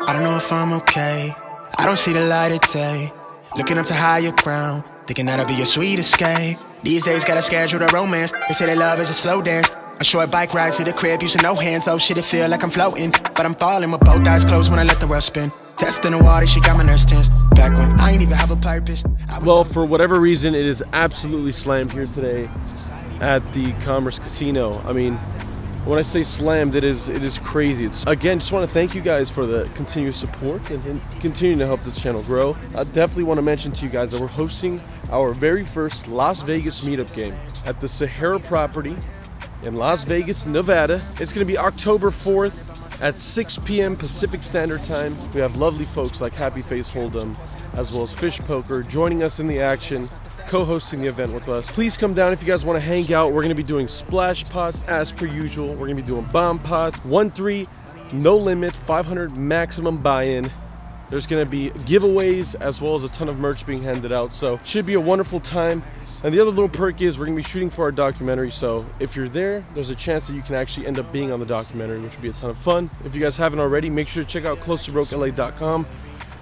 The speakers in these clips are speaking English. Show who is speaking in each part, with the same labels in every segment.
Speaker 1: I don't know if I'm okay. I don't see the light of day. Looking up to higher ground, thinking that'll be your sweet escape. These days gotta schedule the romance. They say that love is a slow dance. A short bike ride to the crib using no hands. Oh shit, it feel like I'm floating, but I'm falling with both eyes closed when I let the world spin. Testing the water, she got my nerves tense. Back when I ain't even have a purpose.
Speaker 2: Well, for whatever reason, it is absolutely slammed here today at the Commerce Casino. I mean, when I say slammed, it is crazy. Again, just want to thank you guys for the continuous support and continuing to help this channel grow. I definitely want to mention to you guys that we're hosting our very first Las Vegas meetup game at the SAHARA property in Las Vegas, Nevada. It's going to be October 4th at 6 p.m. Pacific Standard Time. We have lovely folks like Happy Face Holdem, as well as Fish Poker, joining us in the action, co-hosting the event with us. Please come down if you guys want to hang out. We're going to be doing splash pots as per usual. We're going to be doing bomb pots, 1-3, no limit, 500 maximum buy-in. There's going to be giveaways as well as a ton of merch being handed out. So should be a wonderful time. And the other little perk is we're going to be shooting for our documentary. So if you're there, there's a chance that you can actually end up being on the documentary, which would be a ton of fun. If you guys haven't already, make sure to check out closetobrokeLA.com.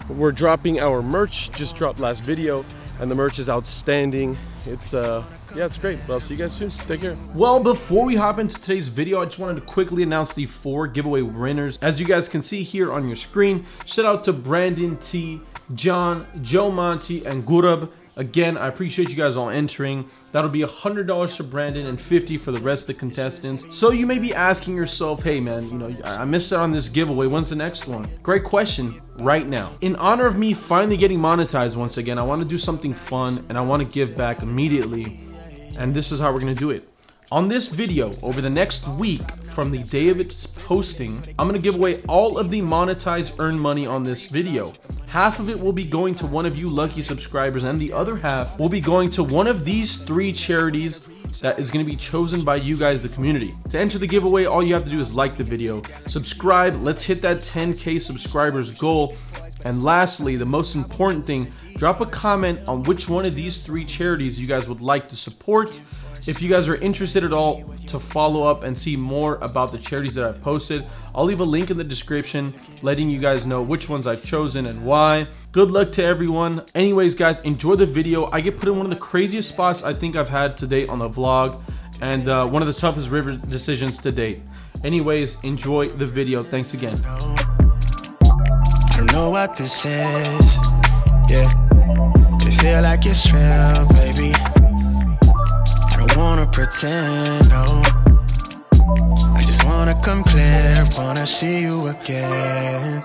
Speaker 2: We're dropping our merch, just dropped last video, and the merch is outstanding. It's yeah, it's great. Well, I'll see you guys soon. Take care. Well, before we hop into today's video, I just wanted to quickly announce the 4 giveaway winners. As you guys can see here on your screen, shout out to Brandon T, John, Joe Monty, and Gurab. Again, I appreciate you guys all entering. That'll be $100 for Brandon and $50 for the rest of the contestants. So you may be asking yourself, hey man, you know, I missed out on this giveaway. When's the next one? Great question. Right now. In honor of me finally getting monetized once again, I want to do something fun and I want to give back immediately. And this is how we're going to do it. On this video, over the next week, from the day of its posting, I'm going to give away all of the monetized earned money on this video. Half of it will be going to one of you lucky subscribers, and the other half will be going to one of these 3 charities that is going to be chosen by you guys, the community. To enter the giveaway, all you have to do is like the video, subscribe, let's hit that 10K subscribers goal. And lastly, the most important thing, drop a comment on which one of these 3 charities you guys would like to support. If you guys are interested at all to follow up and see more about the charities that I've posted, I'll leave a link in the description letting you guys know which ones I've chosen and why. Good luck to everyone. Anyways, guys, enjoy the video. I get put in one of the craziest spots I think I've had to date on the vlog, and one of the toughest river decisions to date. Anyways, enjoy the video. Thanks again.
Speaker 1: I don't know what this is, yeah, but it feel like it's real, baby. I don't wanna pretend, no. I just wanna come clear, wanna see you again.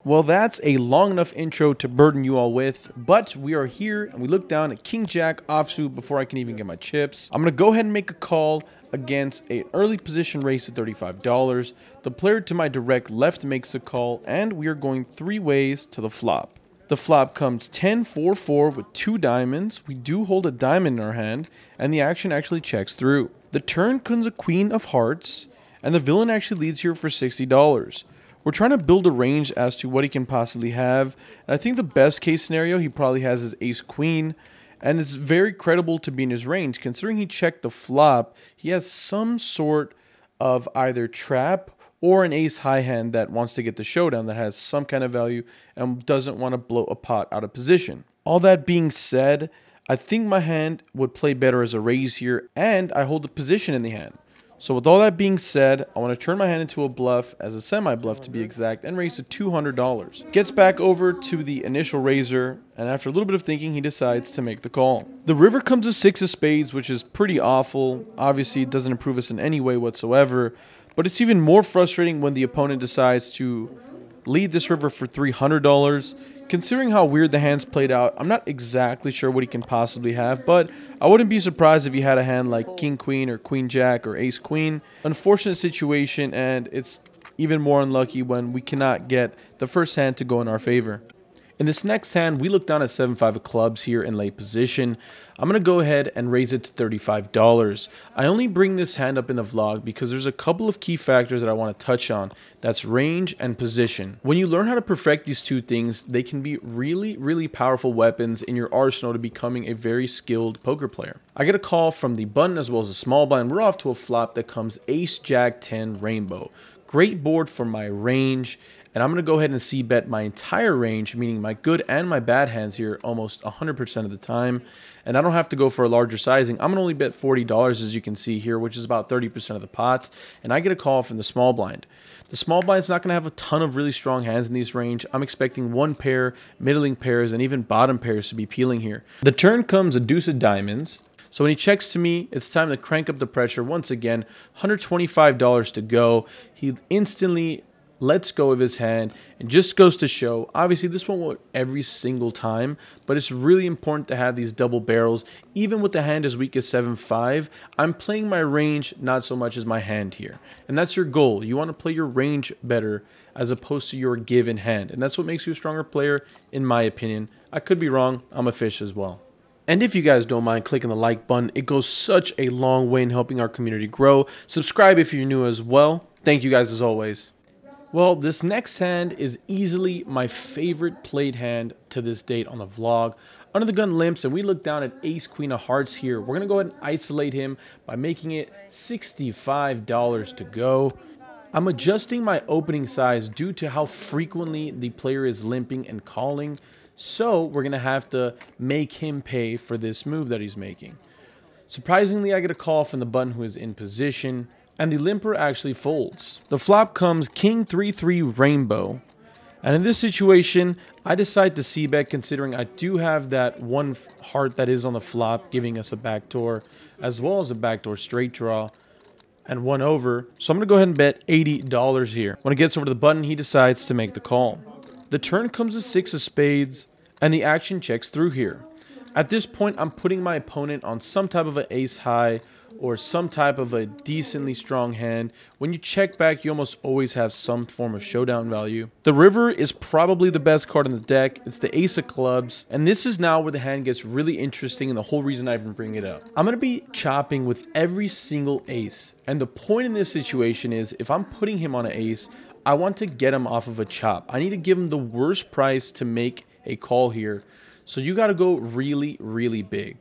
Speaker 2: Well, that's a long enough intro to burden you all with, but we are here and we look down at King Jack offsuit before I can even get my chips. I'm gonna go ahead and make a call against an early position raise at $35. The player to my direct left makes a call, and we are going 3 ways to the flop. The flop comes 10-4-4 with 2 diamonds. We do hold a diamond in our hand, and the action actually checks through. The turn comes a queen of hearts, and the villain actually leads here for $60. We're trying to build a range as to what he can possibly have, and I think the best case scenario he probably has is ace queen, and it's very credible to be in his range. Considering he checked the flop, he has some sort of either trap or an ace high hand that wants to get the showdown, that has some kind of value and doesn't want to blow a pot out of position. All that being said, I think my hand would play better as a raise here, and I hold the position in the hand. So with all that being said, I want to turn my hand into a bluff, as a semi-bluff to be exact, and raise to $200. Gets back over to the initial raiser, and after a little bit of thinking, he decides to make the call. The river comes a 6 of spades, which is pretty awful. Obviously, it doesn't improve us in any way whatsoever, but it's even more frustrating when the opponent decides to lead this river for $300. Considering how weird the hands played out, I'm not exactly sure what he can possibly have, but I wouldn't be surprised if he had a hand like king queen or queen jack or ace queen. Unfortunate situation, and it's even more unlucky when we cannot get the first hand to go in our favor.
Speaker 3: In this next hand, we look down at 7-5 of clubs here in late position. I'm going to go ahead and raise it to $35. I only bring this hand up in the vlog because there's a couple of key factors that I want to touch on. That's range and position. When you learn how to perfect these two things, they can be really, really powerful weapons in your arsenal to becoming a very skilled poker player. I get a call from the button as well as the small blind. We're off to a flop that comes Ace, Jack, 10, Rainbow. Great board for my range. And I'm going to go ahead and c-bet my entire range, meaning my good and my bad hands here almost 100% of the time. And I don't have to go for a larger sizing. I'm going to only bet $40 as you can see here, which is about 30% of the pot. And I get a call from the small blind. The small blind's not going to have a ton of really strong hands in these range. I'm expecting one pair, middling pairs, and even bottom pairs to be peeling here. The turn comes a deuce of diamonds. So when he checks to me, it's time to crank up the pressure once again. $125 to go. He instantly lets go of his hand and just goes to show, obviously this won't work every single time, but it's really important to have these double barrels. Even with the hand as weak as 7-5, I'm playing my range not so much as my hand here. And that's your goal. You want to play your range better as opposed to your given hand. And that's what makes you a stronger player, in my opinion. I could be wrong. I'm a fish as well. And if you guys don't mind clicking the like button, it goes such a long way in helping our community grow. Subscribe if you're new as well. Thank you guys as always. Well, this next hand is easily my favorite played hand to this date on the vlog. Under the gun limps, and we look down at Ace Queen of Hearts here. We're going to go ahead and isolate him by making it $65 to go. I'm adjusting my opening size due to how frequently the player is limping and calling. So we're going to have to make him pay for this move that he's making. Surprisingly, I get a call from the button who is in position. And the limper actually folds. The flop comes King 3-3 Rainbow. And in this situation, I decide to c-bet considering I do have that one heart that is on the flop giving us a backdoor, as well as a backdoor straight draw and one over. So I'm going to go ahead and bet $80 here. When it gets over to the button, he decides to make the call. The turn comes a 6 of spades and the action checks through here. At this point, I'm putting my opponent on some type of an ace high or some type of a decently strong hand. When you check back, you almost always have some form of showdown value. The river is probably the best card in the deck. It's the ace of clubs, and this is now where the hand gets really interesting and the whole reason I even bring it up. I'm going to be chopping with every single ace, and the point in this situation is if I'm putting him on an ace, I want to get him off of a chop. I need to give him the worst price to make a call here, so you got to go really, really big.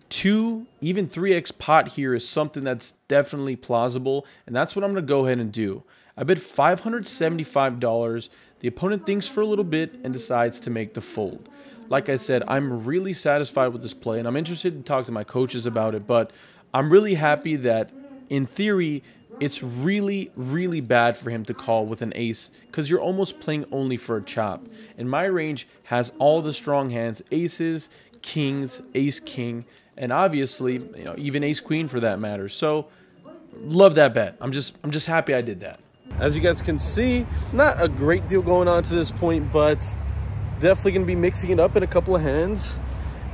Speaker 3: 2, even 3x pot here is something that's definitely plausible, and that's what I'm going to go ahead and do. I bet $575. The opponent thinks for a little bit and decides to make the fold. Like I said, I'm really satisfied with this play, and I'm interested to talk to my coaches about it, but I'm really happy that, in theory, it's really, really bad for him to call with an ace because you're almost playing only for a chop. And my range has all the strong hands, aces, kings, ace king, and obviously, you know, even ace queen for that matter. So love that bet. I'm just happy I did that.
Speaker 2: As you guys can see, not a great deal going on to this point, but definitely going to be mixing it up in a couple of hands.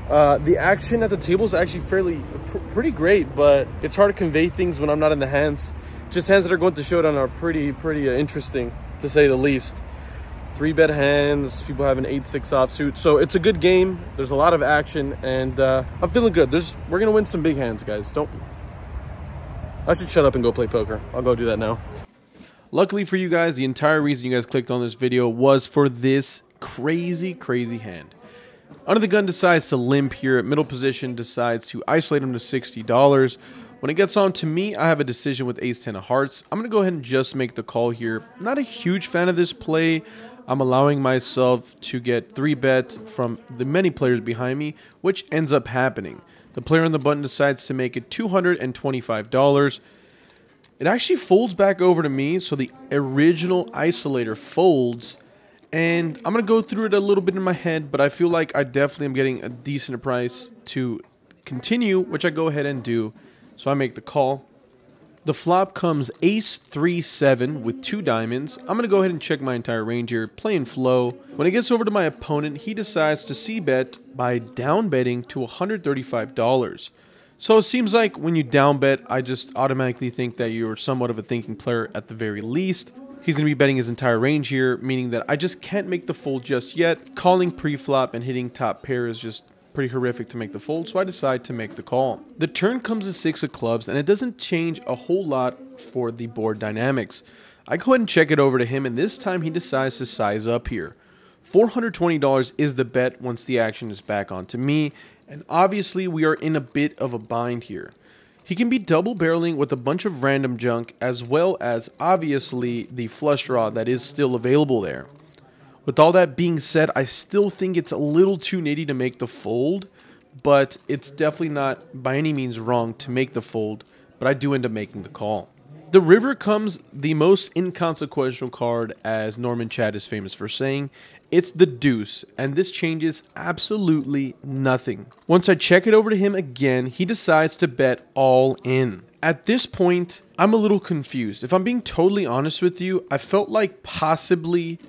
Speaker 2: The action at the table is actually pretty great, but it's hard to convey things when I'm not in the hands. Just hands that are going to showdown are pretty interesting, to say the least. 3-bet hands, people have an 8-6 offsuit, so it's a good game. There's a lot of action, and I'm feeling good. We're gonna win some big hands, guys. I should shut up and go play poker. I'll go do that now.
Speaker 3: Luckily for you guys, the entire reason you guys clicked on this video was for this crazy hand. Under the gun decides to limp here at middle position, decides to isolate him to $60. When it gets on to me, I have a decision with ace-10 of hearts. I'm going to go ahead and just make the call here. Not a huge fan of this play. I'm allowing myself to get 3-bet from the many players behind me, which ends up happening. The player on the button decides to make it $225. It actually folds back over to me, so the original isolator folds. And I'm going to go through it a little bit in my head, but I feel like I definitely am getting a decent price to continue, which I go ahead and do. So I make the call. The flop comes ace 3-7 with 2 diamonds. I'm going to go ahead and check my entire range here, playing flow. When it gets over to my opponent, he decides to c-bet by down betting to $135. So it seems like when you down bet, I just automatically think that you're somewhat of a thinking player at the very least. He's going to be betting his entire range here, meaning that I just can't make the fold just yet. Calling pre-flop and hitting top pair is just pretty horrific to make the fold, so I decide to make the call. The turn comes to 6 of clubs, and it doesn't change a whole lot for the board dynamics. I go ahead and check it over to him, and this time he decides to size up here. $420 is the bet once the action is back onto me, and obviously we are in a bit of a bind here. He can be double barreling with a bunch of random junk, as well as obviously the flush draw that is still available there. With all that being said, I still think it's a little too nitty to make the fold, but it's definitely not by any means wrong to make the fold, but I do end up making the call. The river comes the most inconsequential card, as Norman Chad is famous for saying. It's the deuce, and this changes absolutely nothing. Once I check it over to him again, he decides to bet all in. At this point, I'm a little confused. If I'm being totally honest with you, I felt like possibly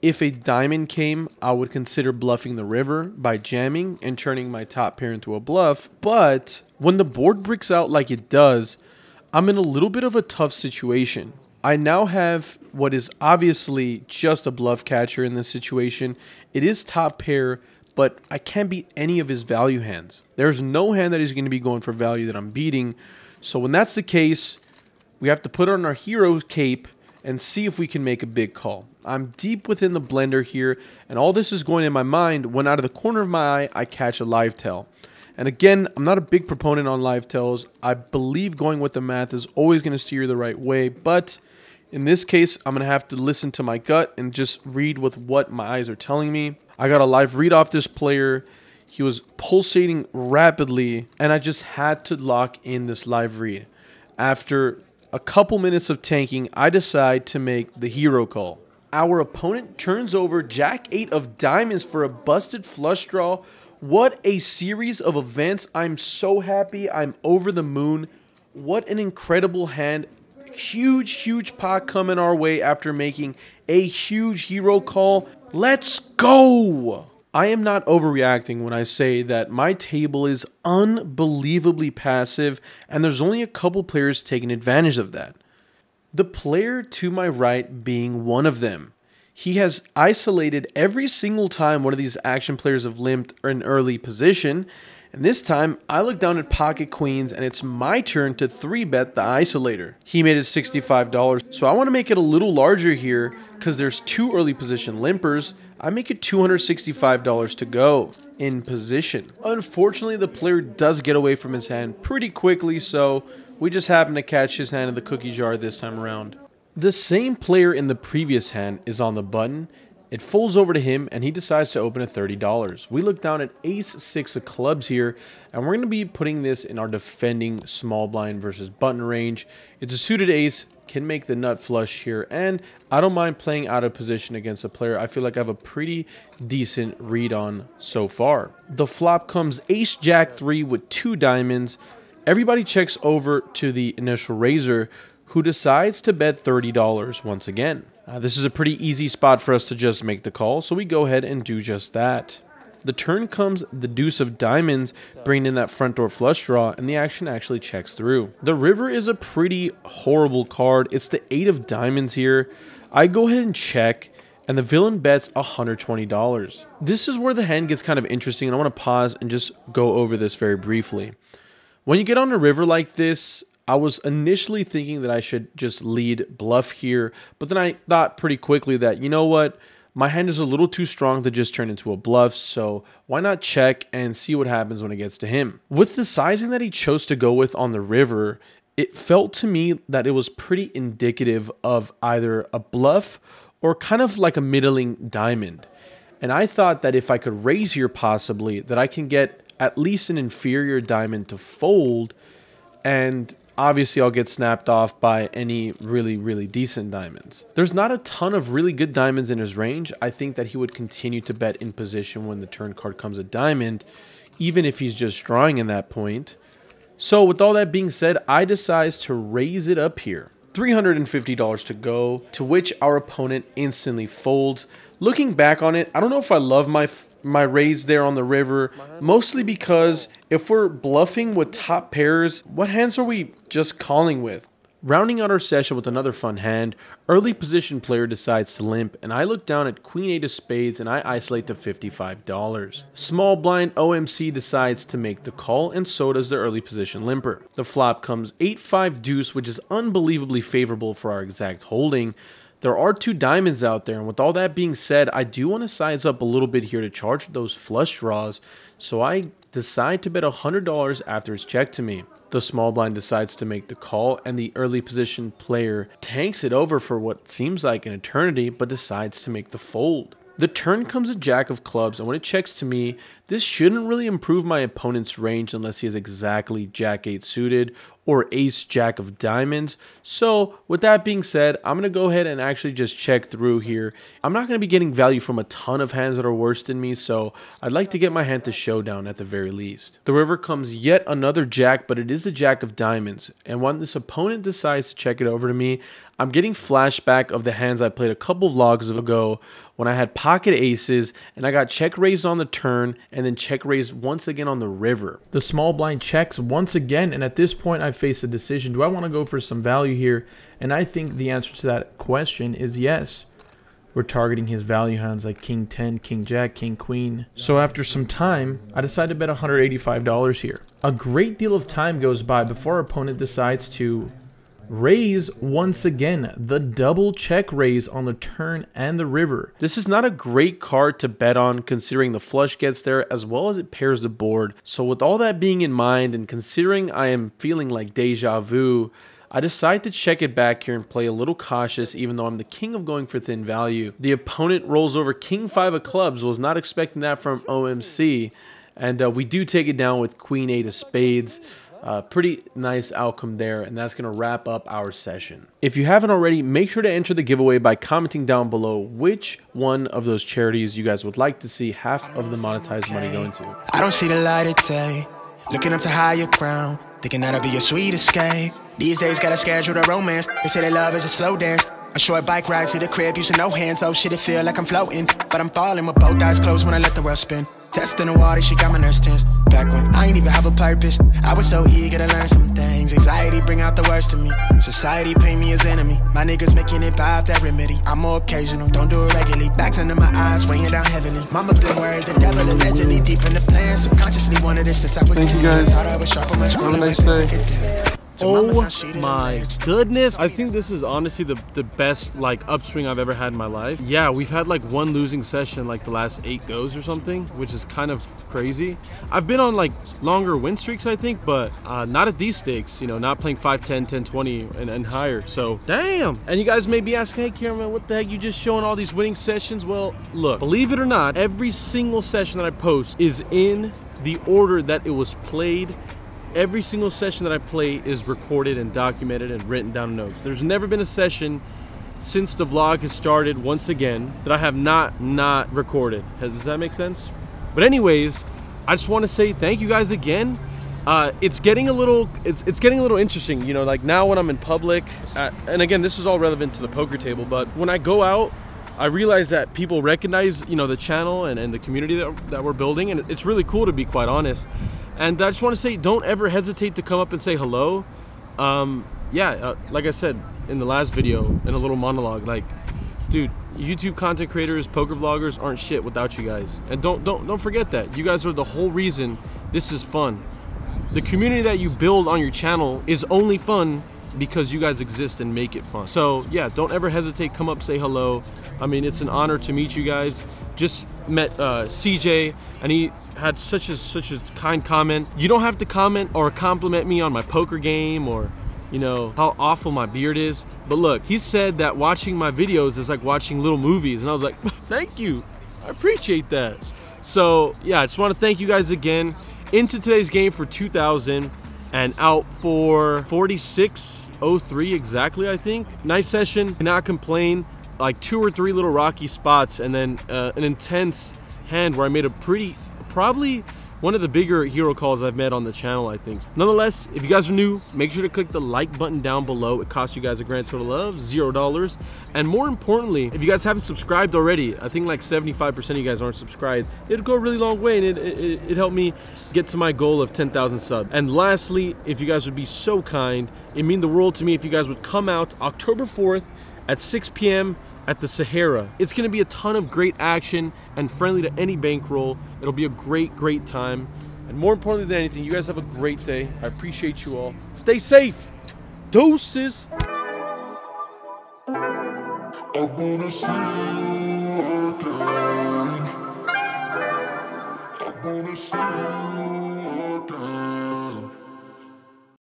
Speaker 3: if a diamond came, I would consider bluffing the river by jamming and turning my top pair into a bluff. But when the board bricks out like it does, I'm in a little bit of a tough situation. I now have what is obviously just a bluff catcher in this situation. It is top pair, but I can't beat any of his value hands. There's no hand that he's going to be going for value that I'm beating. So when that's the case, we have to put on our hero cape and see if we can make a big call. I'm deep within the blender here, and all this is going in my mind when out of the corner of my eye, I catch a live tail. And again, I'm not a big proponent on live tails. I believe going with the math is always going to steer the right way, but in this case, I'm going to have to listen to my gut and just read with what my eyes are telling me. I got a live read off this player. He was pulsating rapidly, and I just had to lock in this live read. After a couple minutes of tanking, I decide to make the hero call. Our opponent turns over Jack 8 of diamonds for a busted flush draw. What a series of events. I'm so happy. I'm over the moon. What an incredible hand. Huge pot coming our way after making a huge hero call. Let's go! I am not overreacting when I say that my table is unbelievably passive, and there's only a couple players taking advantage of that. The player to my right being one of them. He has isolated every single time one of these action players have limped an early position. And this time, I look down at pocket queens, and it's my turn to 3-bet the isolator. He made it $65, so I want to make it a little larger here because there's 2 early position limpers. I make it $265 to go in position. Unfortunately, the player does get away from his hand pretty quickly, so we just happen to catch his hand in the cookie jar this time around. The same player in the previous hand is on the button. It folds over to him, and he decides to open at $30. We look down at ace-6 of clubs here, and we're going to be putting this in our defending small blind versus button range. It's a suited ace, can make the nut flush here, and I don't mind playing out of position against a player I feel like I have a pretty decent read on so far. The flop comes ace-jack 3 with 2 diamonds. Everybody checks over to the initial raiser, who decides to bet $30 once again. This is a pretty easy spot for us to just make the call, so we go ahead and do just that. The turn comes the deuce of diamonds, bringing in that front door flush draw, and the action actually checks through. The river is a pretty horrible card. It's the 8 of diamonds here. I go ahead and check, and the villain bets $120. This is where the hand gets kind of interesting, and I want to pause and just go over this very briefly. When you get on a river like this, I was initially thinking that I should just lead bluff here, but then I thought pretty quickly that, you know what, my hand is a little too strong to just turn into a bluff, so why not check and see what happens when it gets to him. With the sizing that he chose to go with on the river, it felt to me that it was pretty indicative of either a bluff or kind of like a middling diamond. And I thought that if I could raise here possibly, that I can get at least an inferior diamond to fold, and obviously I'll get snapped off by any really decent diamonds. There's not a ton of really good diamonds in his range. I think that he would continue to bet in position when the turn card comes a diamond, even if he's just drawing in that point. So with all that being said, I decide to raise it up here. $350 to go, to which our opponent instantly folds. Looking back on it, I don't know if I love my raise there on the river, mostly because if we're bluffing with top pairs, what hands are we just calling with? Rounding out our session with another fun hand, early position player decides to limp, and I look down at Queen 8 of spades and I isolate to $55. Small blind OMC decides to make the call, and so does the early position limper. The flop comes 8-5 deuce, which is unbelievably favorable for our exact holding. There are 2 diamonds out there, and with all that being said, I do want to size up a little bit here to charge those flush draws, so I decide to bet $100 after it's checked to me. The small blind decides to make the call, and the early position player tanks it over for what seems like an eternity, but decides to make the fold. The turn comes a jack of clubs, and when it checks to me, this shouldn't really improve my opponent's range unless he has exactly jack 8 suited or ace jack of diamonds. So with that being said, I'm going to go ahead and actually just check through here. I'm not going to be getting value from a ton of hands that are worse than me, so I'd like to get my hand to showdown at the very least. The river comes yet another jack, but it is the jack of diamonds, and when this opponent decides to check it over to me, I'm getting flashback of the hands I played a couple vlogs ago when I had pocket aces and I got check raised on the turn and then check raised once again on the river. The small blind checks once again, and at this point I face a decision. Do I want to go for some value here? And I think the answer to that question is yes. We're targeting his value hands like King 10, King Jack, King Queen. So after some time, I decide to bet $185 here. A great deal of time goes by before our opponent decides to raise once again, the double check raise on the turn and the river. This is not a great card to bet on considering the flush gets there as well as it pairs the board. So with all that being in mind and considering I am feeling like deja vu, I decide to check it back here and play a little cautious even though I'm the king of going for thin value. The opponent rolls over King 5 of clubs, was not expecting that from OMC, and we do take it down with Queen 8 of spades. Pretty nice outcome there, and that's going to wrap up our session. If you haven't already, make sure to enter the giveaway by commenting down below which one of those charities you guys would like to see half of the monetized money going to.
Speaker 1: I don't see the light of day, looking up to higher ground, thinking that'll be your sweet escape. These days gotta schedule the romance, they say that love is a slow dance. A short bike ride to the crib, using no hands, oh shit, it feel like I'm floating. But I'm falling with both eyes closed when I let the world spin. Testing the water, she got my nerves tense. Back when I ain't even have a purpose, I was so eager to learn some things. Anxiety bring out the worst in me, society paint me as enemy. My niggas making it by that remedy. I'm more occasional, don't do it regularly. Backs under my eyes, weighing down heavily. Mama been worried, the devil allegedly deep in the plan. Subconsciously wanted this since I was 10. I thought I was sharp on my screw.
Speaker 2: Oh my goodness. I think this is honestly the best like upswing I've ever had in my life. Yeah, we've had like one losing session like the last 8 goes or something, which is kind of crazy. I've been on like longer win streaks I think, but not at these stakes, you know, not playing 5, 10, 10, 20 and higher. So damn. And you guys may be asking, hey Cameron, what the heck, you just showing all these winning sessions? Well, look, believe it or not, every single session that I post is in the order that it was played. Every single session that I play is recorded and documented and written down in notes. There's never been a session since the vlog has started once again that I have not recorded. Does that make sense? But anyways, I just want to say thank you guys again. It's getting a little interesting, you know, like now when I'm in public, and again, this is all relevant to the poker table, but when I go out, I realize that people recognize, you know, the channel and the community that we're building, and it's really cool, to be quite honest. And I just want to say, don't ever hesitate to come up and say hello. Like I said in the last video, in a little monologue, like, dude, YouTube content creators, poker vloggers aren't shit without you guys. And don't forget that. You guys are the whole reason this is fun. The community that you build on your channel is only fun because you guys exist and make it fun. So yeah, don't ever hesitate, come up, say hello. I mean, it's an honor to meet you guys. Just met CJ, and he had such a kind comment. You don't have to comment or compliment me on my poker game or, you know, how awful my beard is. But look, he said that watching my videos is like watching little movies, and I was like, thank you, I appreciate that. So yeah, I just want to thank you guys again. Into today's game for 2,000 and out for 46.03 exactly, I think. Nice session, cannot complain. Like 2 or 3 little rocky spots, and then an intense hand where I made a probably one of the bigger hero calls I've met on the channel, I think. Nonetheless, if you guys are new, make sure to click the like button down below. It costs you guys a grand total of $0. And more importantly, if you guys haven't subscribed already, I think like 75% of you guys aren't subscribed, it'll go a really long way, and it helped me get to my goal of 10,000 subs. And lastly, if you guys would be so kind, it'd mean the world to me if you guys would come out October 4th at 6 p.m. at the SAHARA. It's gonna be a ton of great action and friendly to any bankroll. It'll be a great time. And more importantly than anything, you guys have a great day. I appreciate you all. Stay safe. Doses.
Speaker 4: I wanna see you again. I wanna see you again.